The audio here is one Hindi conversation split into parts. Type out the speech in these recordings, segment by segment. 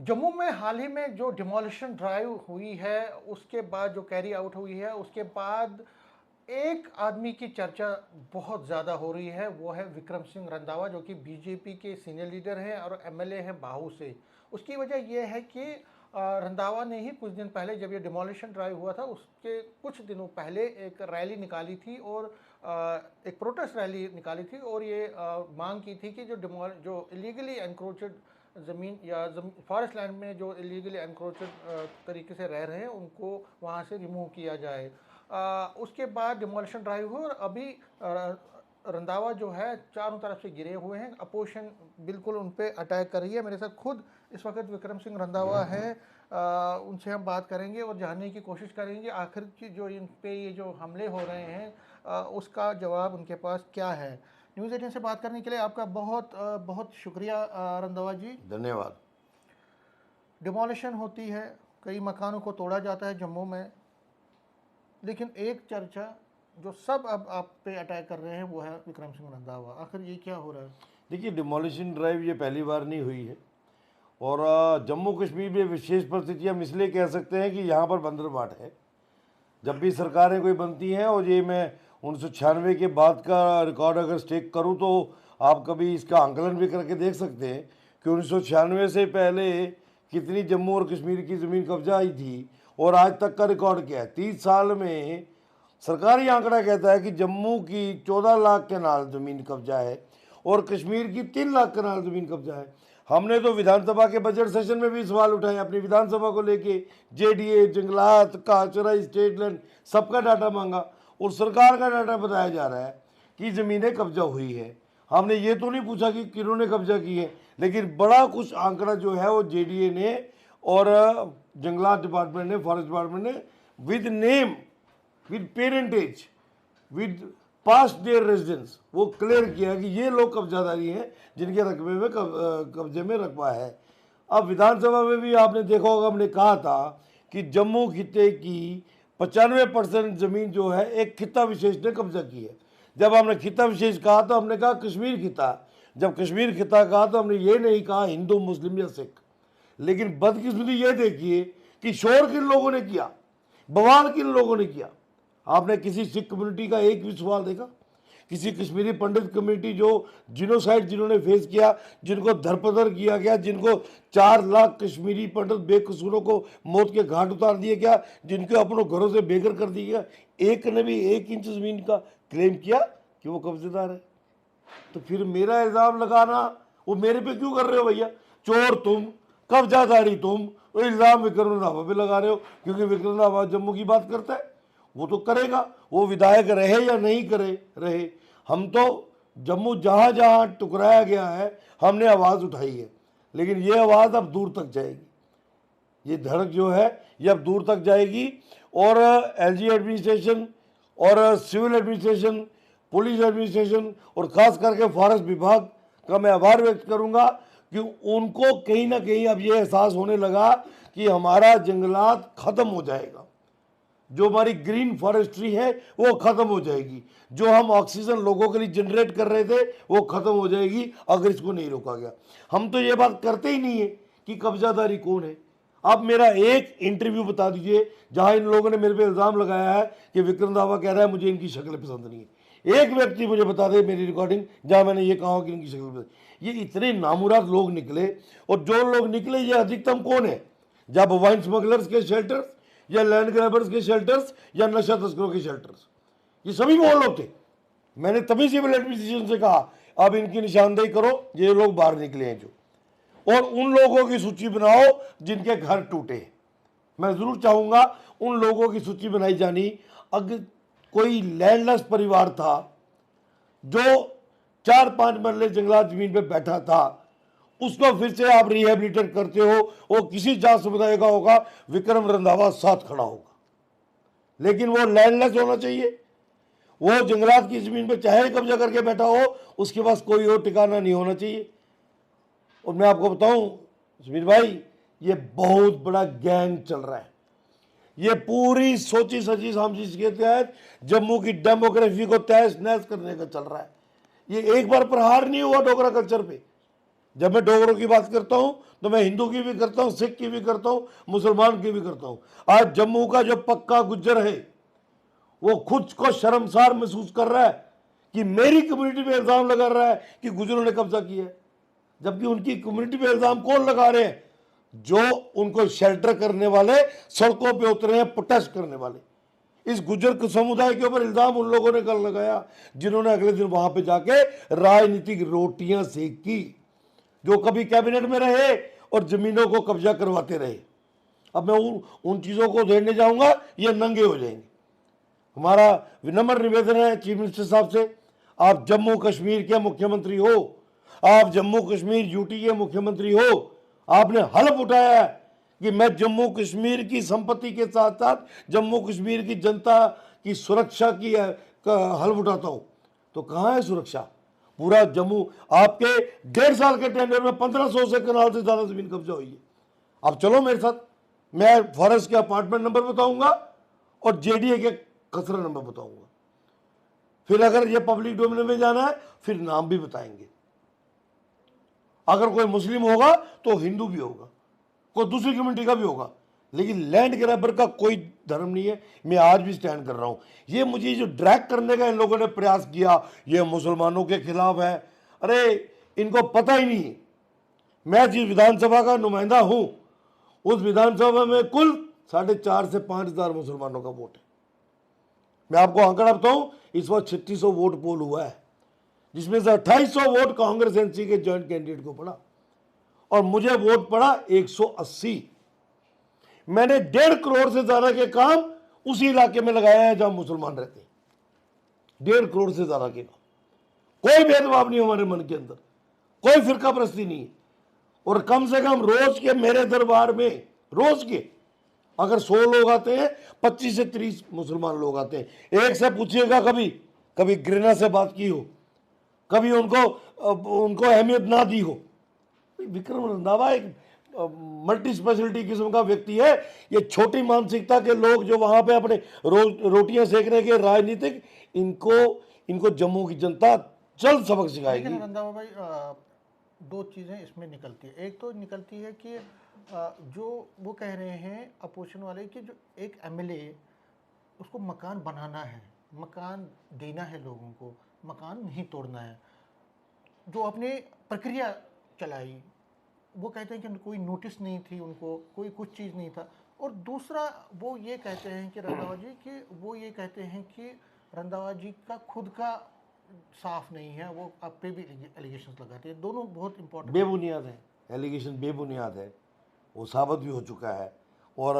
जम्मू में हाल ही में जो डिमोलिशन ड्राइव हुई है, उसके बाद जो कैरी आउट हुई है, उसके बाद एक आदमी की चर्चा बहुत ज़्यादा हो रही है। वो है विक्रम सिंह रंधावा, जो कि बीजेपी के सीनियर लीडर हैं और एमएलए हैं बाहू से। उसकी वजह यह है कि रंधावा ने ही कुछ दिन पहले, जब ये डिमोलिशन ड्राइव हुआ था उसके कुछ दिनों पहले, एक रैली निकाली थी और एक प्रोटेस्ट रैली निकाली थी और ये मांग की थी कि जो इलीगली एनक्रोचड ज़मीन या फॉरेस्ट लैंड में जो इलीगली एनक्रोचड तरीके से रह रहे हैं उनको वहाँ से रिमूव किया जाए। उसके बाद डिमोलिशन ड्राइव हुआ और अभी रंधावा जो है चारों तरफ से घिरे हुए हैं। अपोजिशन बिल्कुल उन पे अटैक कर रही है। मेरे साथ खुद इस वक्त विक्रम सिंह रंधावा है। उनसे हम बात करेंगे और जानने की कोशिश करेंगे आखिर की जो इन पे ये जो हमले हो रहे हैं उसका जवाब उनके पास क्या है। न्यूज़ 18 से बात करने के लिए आपका बहुत बहुत शुक्रिया रंधावा जी। धन्यवाद। डिमोलिशन होती है, कई मकानों को तोड़ा जाता है जम्मू में, लेकिन एक चर्चा जो सब अब आप पे अटैक कर रहे हैं वो है विक्रम सिंह रंधावा। आखिर ये क्या हो रहा है? देखिए, डिमोलिशन ड्राइव ये पहली बार नहीं हुई है और जम्मू कश्मीर में विशेष परिस्थितियाँ हम इसलिए कह सकते हैं कि यहाँ पर बंदरबाट है। जब भी सरकारें कोई बनती हैं, और ये मैं 1996 के बाद का रिकॉर्ड अगर स्टेक करूँ तो आप कभी इसका आंकलन भी करके देख सकते हैं कि 1996 से पहले कितनी जम्मू और कश्मीर की ज़मीन कब्जा आई थी और आज तक का रिकॉर्ड क्या है। 30 साल में सरकारी आंकड़ा कहता है कि जम्मू की 14 लाख कनाल ज़मीन कब्जा है और कश्मीर की 3 लाख कनाल ज़मीन कब्जा है। हमने तो विधानसभा के बजट सेशन में भी सवाल उठाए अपनी विधानसभा को लेके, जेडीए, जंगलात, काचरा, स्टेट लैंड, सबका डाटा मांगा और सरकार का डाटा बताया जा रहा है कि ज़मीनें कब्जा हुई है। हमने ये तो नहीं पूछा कि किन्होंने कब्जा की है, लेकिन बड़ा कुछ आंकड़ा जो है वो जेडीए ने और जंगलात डिपार्टमेंट ने, फॉरेस्ट डिपार्टमेंट ने with name, with parentage, with past their residence वो क्लियर किया कि ये लोग कब्जादारी हैं जिनके रकबे में कब्जे में रकबा है। अब विधानसभा में भी आपने देखा होगा, हमने कहा था कि जम्मू खित्ते की 95% ज़मीन जो है एक खिता विशेष ने कब्जा की है। जब हमने खिता विशेष कहा तो हमने कहा कश्मीर खिता। जब कश्मीर खिता कहा तो हमने ये नहीं कहा हिंदू, मुस्लिम या सिख। लेकिन बदकिस्मती ये देखिए कि शोर किन लोगों ने किया, बवाल किन लोगों ने किया। आपने किसी सिख कम्युनिटी का एक भी सवाल देखा? किसी कश्मीरी पंडित कम्युनिटी जो जिनोसाइड जिन्होंने फेस किया, जिनको धरपकड़ किया गया, जिनको 4 लाख कश्मीरी पंडित बेकसूरों को मौत के घाट उतार दिए गया, जिनको अपनों घरों से बेघर कर दिया गया, एक ने भी 1 इंच ज़मीन का क्लेम किया कि वो कब्जेदार है? तो फिर मेरा इल्ज़ाम लगाना वो मेरे पे क्यों कर रहे हो भैया? चोर तुम, कब्जादारी तुम, वो इल्ज़ाम विक्रम रंधावा पे लगा रहे हो क्योंकि विक्रम रंधावा जम्मू की बात करता है। वो तो करेगा, वो विधायक रहे या नहीं करे रहे। हम तो जम्मू जहाँ जहाँ टुकराया गया है हमने आवाज़ उठाई है, लेकिन ये आवाज़ अब दूर तक जाएगी। ये धड़क जो है ये अब दूर तक जाएगी और एलजी एडमिनिस्ट्रेशन और सिविल एडमिनिस्ट्रेशन, पुलिस एडमिनिस्ट्रेशन और ख़ास करके फॉरेस्ट विभाग का मैं आभार व्यक्त करूँगा कि उनको कहीं ना कहीं अब ये एहसास होने लगा कि हमारा जंगलात ख़त्म हो जाएगा, जो हमारी ग्रीन फॉरेस्ट्री है वो ख़त्म हो जाएगी, जो हम ऑक्सीजन लोगों के लिए जनरेट कर रहे थे वो ख़त्म हो जाएगी अगर इसको नहीं रोका गया। हम तो ये बात करते ही नहीं है कि कब्जादारी कौन है। आप मेरा एक इंटरव्यू बता दीजिए जहां इन लोगों ने मेरे पे इल्ज़ाम लगाया है कि विक्रम रंधावा कह रहा है मुझे इनकी शक्ल पसंद नहीं है। एक व्यक्ति मुझे बता दे मेरी रिकॉर्डिंग जहां मैंने ये कहा कि इनकी शक्ल पसंद। ये इतने नामुराद लोग निकले, और जो लोग निकले ये अधिकतम कौन है? जब वाइन स्मगलर्स के शेल्टर्स या लैंड ग्रैबर्स के शेल्टर्स या नशा तस्करों के शेल्टर्स, ये सभी वो लोग थे। मैंने तभी सिविल एडमिनिस्ट्रेशन से कहा अब इनकी निशानदेही करो, ये लोग बाहर निकले हैं जो, और उन लोगों की सूची बनाओ जिनके घर टूटे। मैं ज़रूर चाहूँगा उन लोगों की सूची बनाई जानी। अगर कोई लैंडलेस परिवार था जो 4-5 मरले जंगलात ज़मीन पे बैठा था, उसको फिर से आप रिहेबिलिटेट करते हो, वो किसी जात समुदाय का होगा, विक्रम रंधावा साथ खड़ा होगा। लेकिन वो लैंडलेस होना चाहिए, वो जंगलात की ज़मीन पे चाहे कब्जा करके बैठा हो, उसके पास कोई और ठिकाना नहीं होना चाहिए। और मैं आपको बताऊं समीर भाई, ये बहुत बड़ा गैंग चल रहा है। ये पूरी सोची सची साजिश के तहत जम्मू की डेमोग्राफी को तहस नहस करने का चल रहा है। ये एक बार प्रहार नहीं हुआ डोगरा कल्चर पे, जब मैं डोगरों की बात करता हूं तो मैं हिंदू की भी करता हूं, सिख की भी करता हूं, मुसलमान की भी करता हूं। आज जम्मू का जो पक्का गुज्जर है वो खुद को शर्मसार महसूस कर रहा है कि मेरी कम्युनिटी पे इल्जाम लगा रहा है कि गुजरों ने कब्जा किया है, जबकि उनकी कम्युनिटी पे इल्जाम कौन लगा रहे हैं? जो उनको शेल्टर करने वाले, सड़कों पे उतरे हैं प्रोटेस्ट करने वाले। इस गुज्जर समुदाय के ऊपर इल्जाम उन लोगों ने कल लगाया जिन्होंने अगले दिन वहां पे जाके राजनीतिक रोटियां सेकी, जो कभी कैबिनेट में रहे और जमीनों को कब्जा करवाते रहे। अब मैं उन चीजों को देखने जाऊंगा, ये नंगे हो जाएंगे। हमारा विनम्र निवेदन है चीफ मिनिस्टर साहब से, आप जम्मू कश्मीर के मुख्यमंत्री हो, आप जम्मू कश्मीर यूटी के मुख्यमंत्री हो, आपने हलफ उठाया है कि मैं जम्मू कश्मीर की संपत्ति के साथ साथ जम्मू कश्मीर की जनता की सुरक्षा की का हलफ उठाता हूं। तो कहां है सुरक्षा? पूरा जम्मू आपके 1.5 साल के टेंडर में 1500 से कनाल से ज्यादा जमीन कब्जा हुई है। अब चलो मेरे साथ, मैं फॉरेस्ट के अपार्टमेंट नंबर बताऊंगा और जेडीए के खसरा नंबर बताऊंगा। फिर अगर ये पब्लिक डोमेन में जाना है फिर नाम भी बताएंगे। अगर कोई मुस्लिम होगा तो हिंदू भी होगा, कोई दूसरी कम्युनिटी का भी होगा, लेकिन लैंड ग्रैबर का कोई धर्म नहीं है। मैं आज भी स्टैंड कर रहा हूं। ये मुझे जो ड्रैग करने का इन लोगों ने प्रयास किया, ये मुसलमानों के खिलाफ है। अरे इनको पता ही नहीं है, मैं जिस विधानसभा का नुमाइंदा हूं उस विधानसभा में कुल 4,500 से 5,000 मुसलमानों का वोट है। मैं आपको आंकड़ा बताऊं, इस बार 3600 वोट पोल हुआ है, जिसमें से 2800 वोट कांग्रेस एनसी के जॉइंट कैंडिडेट को पड़ा और मुझे वोट पड़ा 180। मैंने 1.5 करोड़ से ज्यादा के काम उसी इलाके में लगाया है जहां मुसलमान रहते हैं। 1.5 करोड़ से ज्यादा के काम, कोई भेदभाव नहीं हमारे मन के अंदर, कोई फिरका परस्ती नहीं है। और कम से कम रोज के मेरे दरबार में, रोज के अगर 100 लोग आते हैं, 25 से 30 मुसलमान लोग आते हैं। एक से पूछिएगा कभी कभी घृणा से बात की हो, कभी उनको अहमियत ना दी हो। विक्रम रंधावा एक मल्टी स्पेशलिटी किस्म का व्यक्ति है। ये छोटी मानसिकता के लोग जो वहां पे अपने रोटियां सेकने के राजनीतिक, इनको जम्मू की जनता जल्द सबक सिखाएगी। लेकिन रंधावा भाई, दो चीज़ें इसमें निकलती है। एक तो निकलती है कि जो वो कह रहे हैं अपोजिशन वाले कि जो एक एमएलए, उसको मकान बनाना है, मकान देना है लोगों को, मकान नहीं तोड़ना है। जो अपने प्रक्रिया चलाई, वो कहते हैं कि कोई नोटिस नहीं थी उनको, कोई कुछ चीज़ नहीं था। और दूसरा वो ये कहते हैं कि रंधावा जी कि वो ये कहते हैं कि रंधावा जी का खुद का साफ नहीं है, वो आप पे भी एलिगेशंस लगाते हैं। दोनों बहुत इंपॉर्टेंट, बेबुनियाद है, एलिगेशन बेबुनियाद है, वो साबित भी हो चुका है और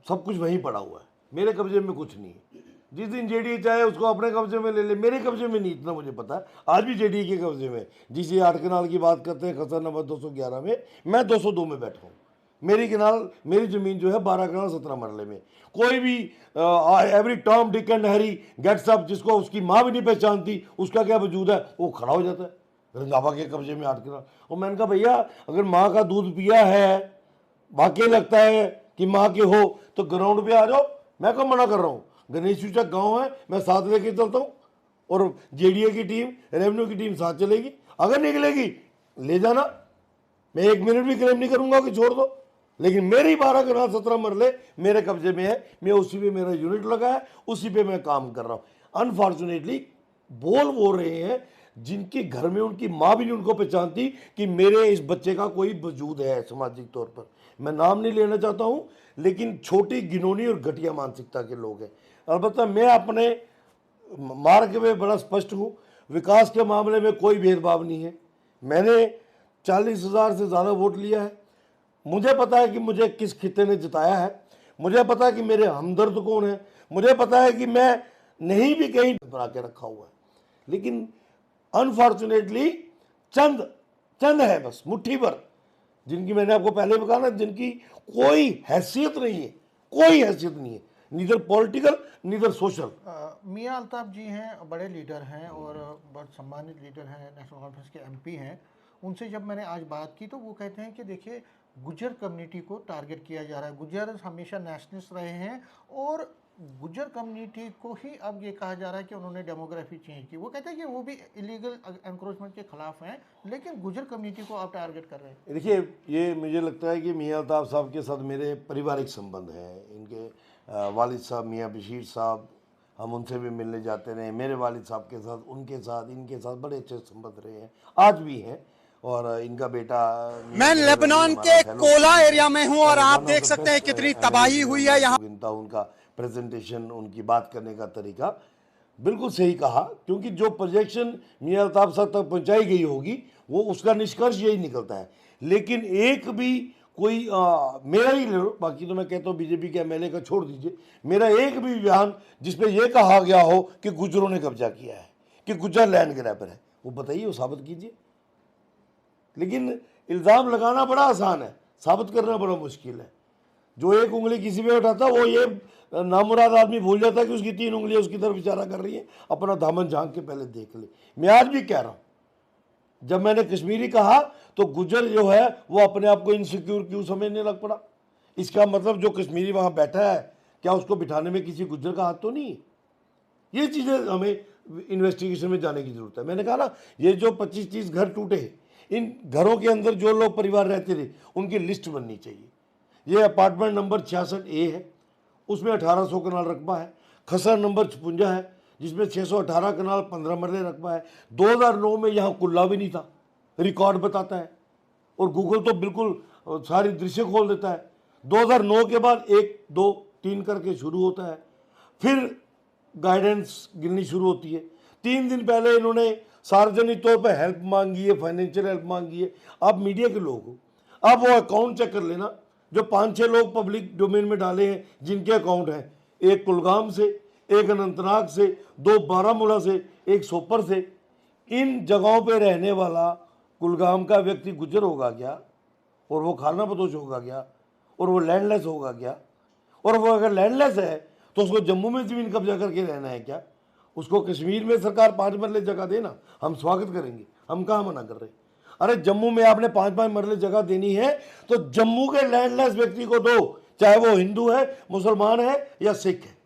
सब कुछ वहीं पड़ा हुआ है। मेरे कब्जे में कुछ नहीं है। जिस दिन जेडीए चाहे उसको अपने कब्जे में ले ले, मेरे कब्जे में नहीं, इतना मुझे पता है। आज भी जेडीए के कब्जे में, जिस ये 8 कनाल की बात करते हैं खसरा नंबर 211 में, मैं 202 में बैठा हूँ। मेरी जमीन जो है 12 कनाल 17 मरले में। कोई भी every Tom Dick and Harry gets up, जिसको उसकी माँ भी नहीं पहचानती, उसका क्या वजूद है, वो खड़ा हो जाता है रंधावा के कब्जे में 8 कनाल। और मैंने कहा भैया, अगर माँ का दूध पिया है, वाकई लगता है कि माँ के हो, तो ग्राउंड पे आ जाओ। मैं कब मना कर रहा हूँ? गणेश चूचक गांव है, मैं साथ लेके चलता हूँ और जेडीए की टीम, रेवेन्यू की टीम साथ चलेगी। अगर निकलेगी ले जाना, मैं 1 मिनट भी क्लेम नहीं करूंगा कि छोड़ दो। लेकिन मेरी 12 कनाल 17 मरले मेरे कब्जे में है, मैं उसी पे मेरा यूनिट लगा है, उसी पे मैं काम कर रहा हूँ। अनफॉर्चुनेटली बोल वो रहे हैं जिनके घर में उनकी माँ भी नहीं उनको पहचानती कि मेरे इस बच्चे का कोई वजूद है सामाजिक तौर पर। मैं नाम नहीं लेना चाहता हूँ, लेकिन छोटी गिनौनी और घटिया मानसिकता के लोग हैं। अलबत्ता मैं अपने मार्ग में बड़ा स्पष्ट हूँ, विकास के मामले में कोई भेदभाव नहीं है। मैंने 40,000 से ज़्यादा वोट लिया है। मुझे पता है कि मुझे किस खित्ते ने जिताया है, मुझे पता है कि मेरे हमदर्द कौन है, मुझे पता है कि मैं नहीं भी कहीं बना के रखा हुआ है। लेकिन अनफॉर्चुनेटली चंद है बस, मुट्ठी भर, जिनकी मैंने आपको पहले भी कहा ना, जिनकी कोई हैसियत नहीं है, कोई हैसियत नहीं है, नीदर पॉलिटिकल नीदर सोशल। मियाँ अल्ताफ जी हैं, बड़े लीडर हैं और बहुत सम्मानित लीडर हैं, नेशनल कॉन्फ्रेंस के एमपी हैं। उनसे जब मैंने आज बात की तो वो कहते हैं कि देखिए, गुज्जर कम्युनिटी को टारगेट किया जा रहा है। गुज्जर हमेशा नेशनलिस्ट रहे हैं और गुज्जर कम्युनिटी को ही अब ये कहा जा रहा है कि उन्होंने डेमोग्राफी चेंज की। वो कहते हैं कि वो भी इलीगल एनक्रोचमेंट के खिलाफ हैं, लेकिन गुज्जर कम्युनिटी को आप टारगेट कर रहे हैं। देखिए, ये मुझे लगता है कि मियाँ अल्ताफ़ साहब के साथ मेरे पारिवारिक संबंध हैं। इनके वालिद साहब मियाँ बशीर साहब, हम उनसे भी मिलने जाते रहे। मेरे वालिद साहब के साथ, उनके साथ, इनके साथ बड़े अच्छे संबंध रहे हैं, आज भी हैं। और इनका बेटा मैं लेबनान के कोला एरिया में हूं और आप देख सकते हैं कितनी तबाही हुई है यहाँ। उनका प्रेजेंटेशन, उनकी बात करने का तरीका बिल्कुल सही कहा, क्योंकि जो प्रोजेक्शन मियाँ अल्ताफ़ साहब तक पहुंचाई गई होगी वो उसका निष्कर्ष यही निकलता है। लेकिन एक भी कोई मेरा ही ले लो, बाकी तो मैं कहता हूँ बीजेपी के एमएलए का छोड़ दीजिए, मेरा एक भी बयान जिसपे ये कहा गया हो कि गुज्जरों ने कब्जा किया है, कि गुज्जर लैंड ग्रैबर है, वो बताइए, वो साबित कीजिए। लेकिन इल्ज़ाम लगाना बड़ा आसान है, साबित करना बड़ा मुश्किल है। जो एक उंगली किसी पे उठाता वो ये नामुराद आदमी भूल जाता कि उसकी 3 उंगलियां उसकी तरफ इशारा कर रही है, अपना दामन झांक के पहले देख ले। मैं आज भी कह रहा हूँ, जब मैंने कश्मीरी कहा तो गुज्जर जो है वो अपने आप को इनसिक्योर क्यों समझने लग पड़ा। इसका मतलब जो कश्मीरी वहाँ बैठा है, क्या उसको बिठाने में किसी गुज्जर का हाथ तो नहीं है? ये चीज़ें हमें इन्वेस्टिगेशन में जाने की ज़रूरत है। मैंने कहा ना, ये जो 25-30 घर टूटे, इन घरों के अंदर जो लोग परिवार रहते थे उनकी लिस्ट बननी चाहिए। ये अपार्टमेंट नंबर 66A है, उसमें 1800 कनाल रकबा है। खसर नंबर 56 है, जिसमें 618 कनाल 15 मरले रकबा है। 2009 में यहाँ कुल्ला भी नहीं था, रिकॉर्ड बताता है, और गूगल तो बिल्कुल सारी दृश्य खोल देता है। 2009 के बाद 1, 2, 3 करके शुरू होता है, फिर गाइडेंस गिननी शुरू होती है। 3 दिन पहले इन्होंने सार्वजनिक तौर पर हेल्प मांगी है, फाइनेंशियल हेल्प मांगी है। आप मीडिया के लोग हो, आप वो अकाउंट चेक कर लेना जो 5-6 लोग पब्लिक डोमेन में डाले हैं, जिनके अकाउंट हैं, एक कुलगाम से, एक अनंतनाग से, 2 बारामूला से, एक सोपर से। इन जगहों पे रहने वाला कुलगाम का व्यक्ति गुज्जर होगा क्या, और वो खाना बदोश होगा क्या, और वो लैंडलेस होगा क्या? और वो अगर लैंडलेस है तो उसको जम्मू में ज़मीन कब्जा करके रहना है क्या? उसको कश्मीर में सरकार 5 मरले जगह देना, हम स्वागत करेंगे, हम कहाँ मना कर रहे। अरे जम्मू में आपने 5-5 मरले जगह देनी है तो जम्मू के लैंडलेस व्यक्ति को दो, चाहे वो हिंदू है, मुसलमान है या सिख है।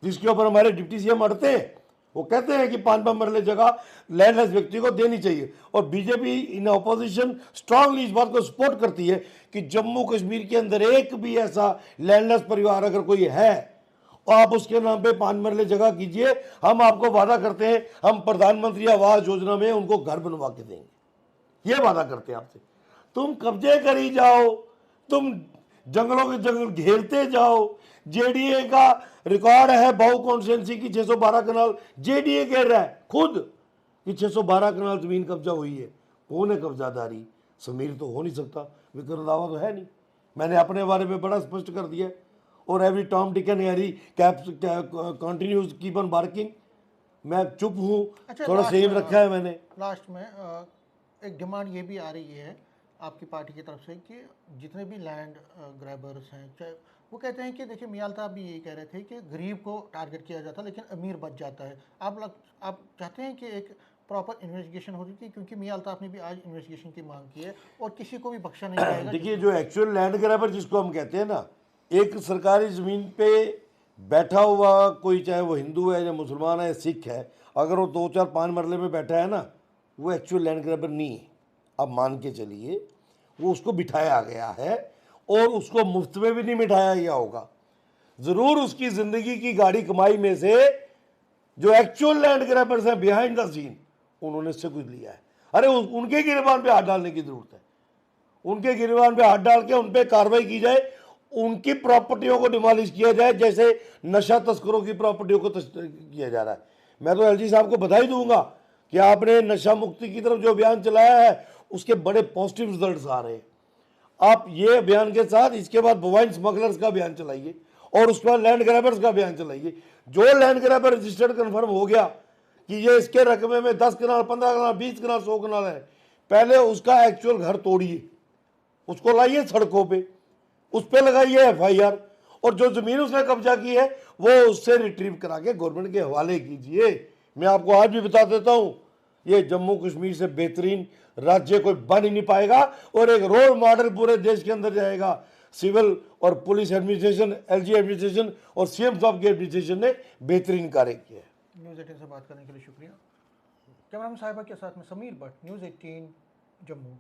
जिसके ऊपर हमारे डिप्टी सीएम अड़ते हैं, वो कहते हैं कि 5-5 मरले जगह लैंडलेस व्यक्ति को देनी चाहिए। और बीजेपी इन अपोजिशन स्ट्रांगली इस बात को सपोर्ट करती है कि जम्मू कश्मीर के अंदर एक भी ऐसा लैंडलेस परिवार अगर कोई है, और आप उसके नाम पे 5 मरले जगह कीजिए, हम आपको वादा करते हैं, हम प्रधानमंत्री आवास योजना में उनको घर बनवा के देंगे। ये वादा करते हैं आपसे। तुम कब्जे करी जाओ, तुम जंगलों के जंगल घेरते जाओ। जेडीए का रिकॉर्ड है बहु कॉन्स्टिट्यूंसी की 612 कनाल जेडीए कह रहा है खुद कि 612 कनाल जमीन कब्जा हुई है। कौन है कब्जादारी? समीर तो हो नहीं सकता, विक्रम रंधावा तो है नहीं। मैंने अपने बारे में बड़ा स्पष्ट कर दिया, और every Tom Dick and Harry continues keep on barking. मैं चुप हूँ, अच्छा, थोड़ा सेम रखा है मैंने। लास्ट में एक डिमांड ये भी आ रही है आपकी पार्टी की तरफ से कि जितने भी लैंड ग्रैबर्स हैं, चाहे वो कहते हैं कि देखिए, मियां अल्ताफ भी यही कह रहे थे कि गरीब को टारगेट किया जाता है लेकिन अमीर बच जाता है। आप चाहते हैं कि एक प्रॉपर इन्वेस्टिगेशन हो रही थी, क्योंकि मियां अल्ताफ ने भी आज इन्वेस्टिगेशन की मांग की है और किसी को भी बख्शा नहीं जाएगा। देखिए, जो एक्चुअल लैंड ग्रैबर जिसको हम कहते हैं ना, एक सरकारी ज़मीन पे बैठा हुआ कोई, चाहे वो हिंदू है या मुसलमान है या सिख है, अगर वो 2-4-5 मरले में बैठा है ना, वो एक्चुअल लैंड ग्रैबर नहीं है। आप मान के चलिए, वो उसको बिठाया गया है, और उसको मुफ्त में भी नहीं बिठाया गया होगा। ज़रूर उसकी ज़िंदगी की गाड़ी कमाई में से जो एक्चुअल लैंड ग्रैबर्स हैं बिहाइंड द सीन, उन्होंने इससे कुछ लिया है। अरे उनके गिरबान पे हाथ डालने की ज़रूरत है। उनके गिरबान पे हाथ डाल के उन पर कार्रवाई की जाए, उनकी प्रॉपर्टियों को डिमोलिश किया जाए, जैसे नशा तस्करों की प्रॉपर्टियों को किया जा रहा है। मैं तो एलजी साहब को बधाई दूंगा कि आपने नशा मुक्ति की तरफ जो अभियान चलाया है, उसके बड़े पॉजिटिव रिजल्ट्स आ रहे हैं। आप ये अभियान के साथ इसके बाद बोवाइन स्मगलर्स का अभियान चलाइए, और उसके बाद लैंड ग्रैबर्स का अभियान चलाइए। जो लैंड ग्रैबर रजिस्टर्ड कन्फर्म हो गया कि ये इसके रकबे में 10 कनाल, 15 कनाल, 20 कनाल, 100 कनाल है, पहले उसका एक्चुअल घर तोड़िए, उसको लाइए सड़कों पे, उस पर लगाइए एफआईआर, और जो जमीन उसने कब्जा की है वो उससे रिट्रीव करा के गवर्नमेंट के हवाले कीजिए। मैं आपको आज भी बता देता हूँ, ये जम्मू कश्मीर से बेहतरीन राज्य कोई बन ही नहीं पाएगा, और एक रोल मॉडल पूरे देश के अंदर जाएगा। सिविल और पुलिस एडमिनिस्ट्रेशन, एलजी एडमिनिस्ट्रेशन और सीएम साहब की एडमिनिस्ट्रेशन ने बेहतरीन कार्य किया है। न्यूज़ 18 से बात करने के लिए शुक्रिया। कैमरामैन साहिबा के साथ में समीर भट्ट, न्यूज़ 18 जम्मू।